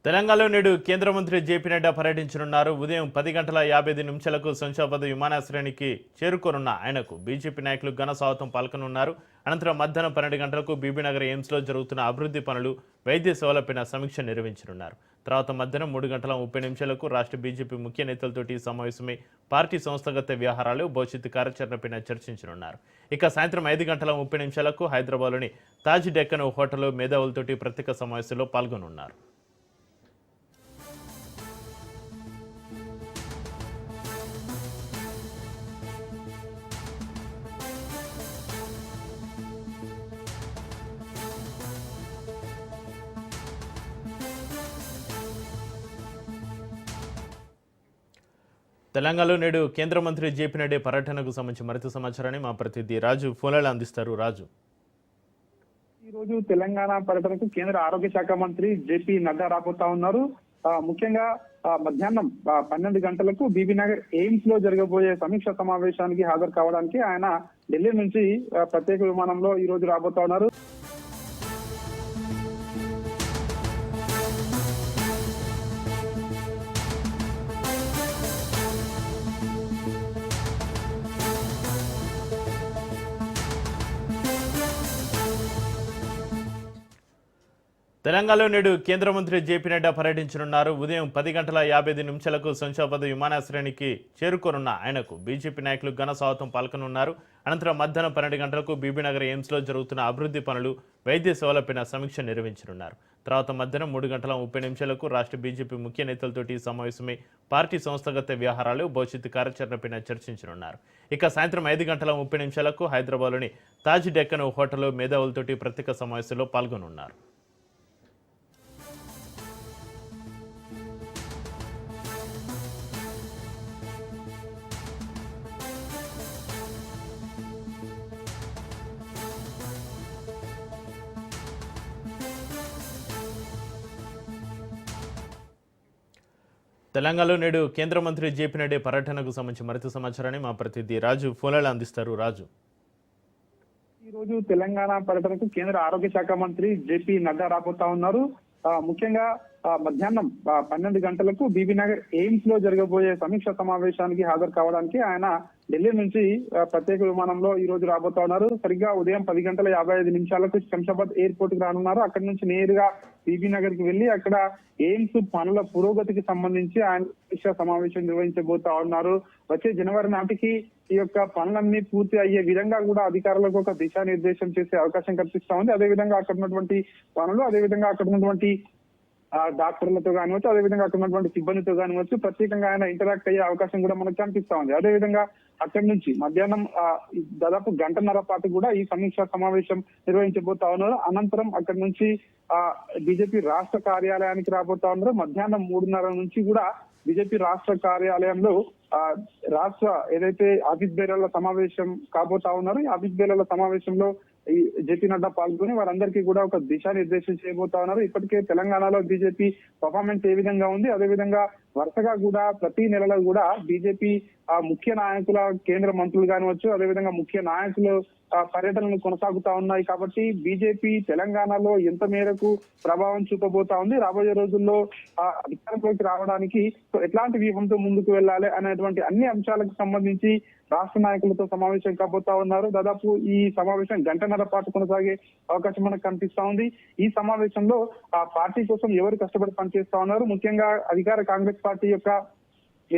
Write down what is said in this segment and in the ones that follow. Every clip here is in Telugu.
తెలంగాణలో నేడు కేంద్ర మంత్రి జేపీ నడ్డా పర్యటించనున్నారు. ఉదయం 10:55 శంషాబాద్ విమానాశ్రయానికి చేరుకోనున్న ఆయనకు బీజేపీ నాయకులు ఘన స్వాగతం పలకనున్నారు. అనంతరం మధ్యాహ్నం 12 గంటలకు బీబీనగర్ ఎయిమ్స్లో జరుగుతున్న అభివృద్ధి పనులు, వైద్య సేవలపై సమీక్ష నిర్వహించనున్నారు. తర్వాత మధ్యాహ్నం 3:30 రాష్ట్ర బీజేపీ ముఖ్య నేతలతోటి సమావేశమై పార్టీ సంస్థాగత వ్యవహారాలు, భవిష్యత్తు కార్యాచరణపై చర్చించనున్నారు. ఇక సాయంత్రం 5:30 హైదరాబాద్లోని తాజ్ డెక్కన్ హోటల్లో మేధావులతోటి ప్రత్యేక సమావేశంలో పాల్గొనున్నారు. తెలంగాణలో నేడు కేంద్ర మంత్రి జేపీ నడ్డా పర్యటనకు సంబంధించి మరింత సమాచారాన్ని మా ప్రతినిధి రాజు ఫోన్లలో అందిస్తారు. రాజు, ఈ రోజు తెలంగాణ పర్యటనకు కేంద్ర ఆరోగ్య శాఖ మంత్రి జేపీ నడ్డా రాబోతా ఉన్నారు. ముఖ్యంగా మధ్యాహ్నం 12 గంటలకు బీబీనగర్ ఎయిమ్స్ లో జరగబోయే సమీక్ష సమావేశానికి హాజరు కావడానికి ఆయన ఢిల్లీ నుంచి ప్రత్యేక విమానంలో ఈ రోజు రాబోతా ఉన్నారు. తెలంగాణలో నేడు కేంద్ర మంత్రి జేపీ నడ్డా పర్యటించనున్నారు. ఉదయం 10:55 శంషాబాద్ విమానాశ్రయానికి చేరుకోనున్న ఆయనకు బీజేపీ నాయకులు ఘన స్వాగతం పలకనున్నారు. అనంతరం మధ్యాహ్నం 12 గంటలకు బీబీనగర్ ఎయిమ్స్లో జరుగుతున్న అభివృద్ధి పనులు, వైద్య సేవలపై సమీక్ష నిర్వహించనున్నారు. తర్వాత మధ్యాహ్నం 3:30 రాష్ట్ర బీజేపీ ముఖ్య నేతలతోటి సమావేశమై పార్టీ సంస్థాగత వ్యవహారాలు, భవిష్యత్తు కార్యాచరణపై చర్చించనున్నారు. ఇక సాయంత్రం 5:30 హైదరాబాద్లోని తాజ్ డెక్కన్ హోటల్లో మేధావులతోటి ప్రత్యేక సమావేశంలో పాల్గొనున్నారు. తెలంగాణలో నేడు కేంద్ర మంత్రి జేపీ నడ్డా పర్యటనకు సంబంధించి మరింత సమాచారాన్ని మా ప్రతినిధి రాజు ఫోన్లలో అందిస్తారు. రాజు, ఈ రోజు తెలంగాణ పర్యటనకు కేంద్ర ఆరోగ్య శాఖ మంత్రి జేపీ నడ్డా రాబోతా ఉన్నారు. ముఖ్యంగా మధ్యాహ్నం 12 గంటలకు బీబీనగర్ ఎయిమ్స్ లో జరగబోయే సమీక్ష సమావేశానికి హాజరు కావడానికి ఆయన ఢిల్లీ నుంచి ప్రత్యేక విమానంలో ఈ రోజు రాబోతా ఉన్నారు. సరిగ్గా ఉదయం 10:55 శంషాబాద్ ఎయిర్పోర్ట్ కి రానున్నారు. అక్కడి నుంచి నేరుగా బీబీనగర్ కి వెళ్లి అక్కడ ఎయిమ్స్ పనుల పురోగతికి సంబంధించి ఆయన సమీక్ష సమావేశం నిర్వహించబోతా ఉన్నారు. వచ్చే జనవరి నాటికి ఈ యొక్క పనులన్నీ పూర్తి అయ్యే విధంగా కూడా అధికారులకు ఒక దిశానిర్దేశం చేసే అవకాశం కల్పిస్తా ఉంది. అదేవిధంగా అక్కడ ఉన్నటువంటి పనులు, అదేవిధంగా అక్కడ ఉన్నటువంటి డాక్టర్లతో కానివచ్చు, అదేవిధంగా అక్కడ ఉన్నటువంటి సిబ్బందితో కానివచ్చు ప్రత్యేకంగా ఆయన ఇంటరాక్ట్ అయ్యే అవకాశం కూడా మనకు కనిపిస్తా ఉంది. అదేవిధంగా అక్కడి నుంచి మధ్యాహ్నం దాదాపు గంటన్నర పాటు కూడా ఈ సమీక్షా సమావేశం నిర్వహించబోతా ఉన్నారు. అనంతరం అక్కడి నుంచి బీజేపీ రాష్ట్ర కార్యాలయానికి రాబోతా ఉన్నారు. మధ్యాహ్నం 3:30 నుంచి కూడా బీజేపీ రాష్ట్ర కార్యాలయంలో రాష్ట్ర ఏదైతే ఆఫీస్ బేరర్ల సమావేశం కాబోతా ఉన్నారు. ఈ ఆఫీస్ బేరర్ల సమావేశంలో ఈ జేపీ నడ్డా పాల్గొని వారందరికీ కూడా ఒక దిశానిర్దేశం చేయబోతా ఉన్నారు. ఇప్పటికే తెలంగాణలో బీజేపీ పర్ఫార్మెన్స్ ఏ విధంగా ఉంది, అదేవిధంగా వరుసగా కూడా ప్రతి నెలలో కూడా బీజేపీ ముఖ్య నాయకుల కేంద్ర మంత్రులు కానివచ్చు, అదేవిధంగా ముఖ్య నాయకులు పర్యటనలు కొనసాగుతా ఉన్నాయి. కాబట్టి బీజేపీ తెలంగాణలో ఎంత మేరకు ప్రభావం చూపబోతా ఉంది, రాబోయే రోజుల్లో అధికారంలోకి రావడానికి ఎట్లాంటి వ్యూహంతో ముందుకు వెళ్ళాలి అనేటువంటి అన్ని అంశాలకు సంబంధించి రాష్ట్ర నాయకులతో సమావేశం కాబోతా ఉన్నారు. దాదాపు ఈ సమావేశం గంటన్నర పాటు కొనసాగే అవకాశం మనకు కనిపిస్తా ఉంది. ఈ సమావేశంలో పార్టీ కోసం ఎవరు కష్టపడి పనిచేస్తా ఉన్నారు, ముఖ్యంగా అధికార కాంగ్రెస్ పార్టీ యొక్క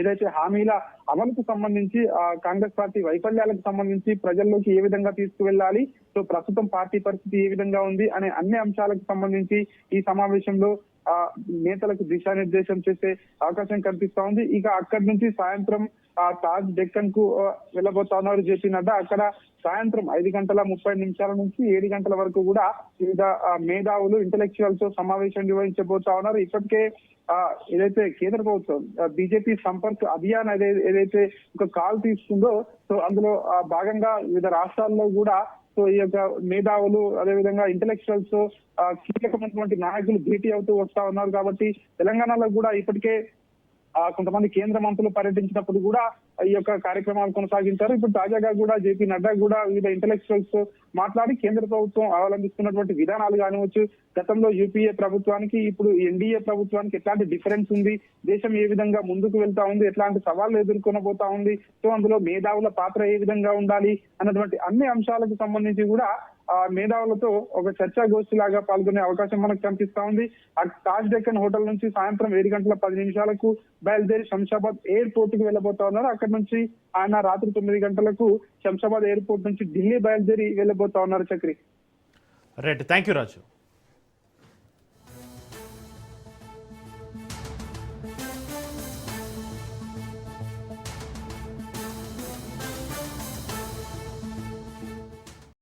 ఏదైతే హామీల అమలుకు సంబంధించి కాంగ్రెస్ పార్టీ వైఫల్యాలకు సంబంధించి ప్రజల్లోకి ఏ విధంగా తీసుకువెళ్ళాలి, సో ప్రస్తుతం పార్టీ పరిస్థితి ఏ విధంగా ఉంది అనే అన్ని అంశాలకు సంబంధించి ఈ సమావేశంలో నేతలకు దిశానిర్దేశం చేసే అవకాశం కనిపిస్తా ఉంది. ఇక అక్కడి నుంచి సాయంత్రం తాజ్ డెక్కన్ కు వెళ్ళబోతా ఉన్నారు జేపీ నడ్డా. అక్కడ సాయంత్రం 5:30 నుంచి 7 గంటల వరకు కూడా వివిధ మేధావులు, ఇంటలెక్చువల్ తో సమావేశం నిర్వహించబోతా ఉన్నారు. ఇప్పటికే ఏదైతే కేంద్ర ప్రభుత్వం బీజేపీ సంపర్క్ అభియాన్ ఏదైతే ఒక కాల్ తీసుకుందో, సో అందులో భాగంగా వివిధ రాష్ట్రాల్లో కూడా సో ఈ యొక్క మేధావులు, అదేవిధంగా ఇంటలెక్చువల్స్, కీలకమైనటువంటి నాయకులు భేటీ అవుతూ వస్తా ఉన్నారు. కాబట్టి తెలంగాణలో కూడా ఇప్పటికే కొంతమంది కేంద్ర మంత్రులు పర్యటించినప్పుడు కూడా ఈ యొక్క కార్యక్రమాలు కొనసాగించారు. ఇప్పుడు తాజాగా కూడా జేపీ నడ్డా కూడా వివిధ ఇంటలెక్చువల్స్ మాట్లాడి కేంద్ర ప్రభుత్వం అవలంబిస్తున్నటువంటి విధానాలు కానివచ్చు, గతంలో యూపీఏ ప్రభుత్వానికి ఇప్పుడు ఎన్డీఏ ప్రభుత్వానికి ఎట్లాంటి డిఫరెన్స్ ఉంది, దేశం ఏ విధంగా ముందుకు వెళ్తా ఉంది, ఎట్లాంటి సవాళ్లు ఎదుర్కొనబోతా ఉంది, సో అందులో మేధావుల పాత్ర ఏ విధంగా ఉండాలి అన్నటువంటి అన్ని అంశాలకు సంబంధించి కూడా మేధావులతో ఒక చర్చా గోష్ఠి లాగా పాల్గొనే అవకాశం మనకు కనిపిస్తా ఉంది. తాజ్ డెక్కన్ హోటల్ నుంచి సాయంత్రం 7:10 బయలుదేరి శంషాబాద్ ఎయిర్పోర్ట్ కి వెళ్ళబోతా ఉన్నారు. అక్కడి నుంచి ఆయన రాత్రి 9 గంటలకు శంషాబాద్ ఎయిర్పోర్ట్ నుంచి ఢిల్లీ బయలుదేరి వెళ్ళబోతా ఉన్నారు. Chakri. Right, thank you Raju.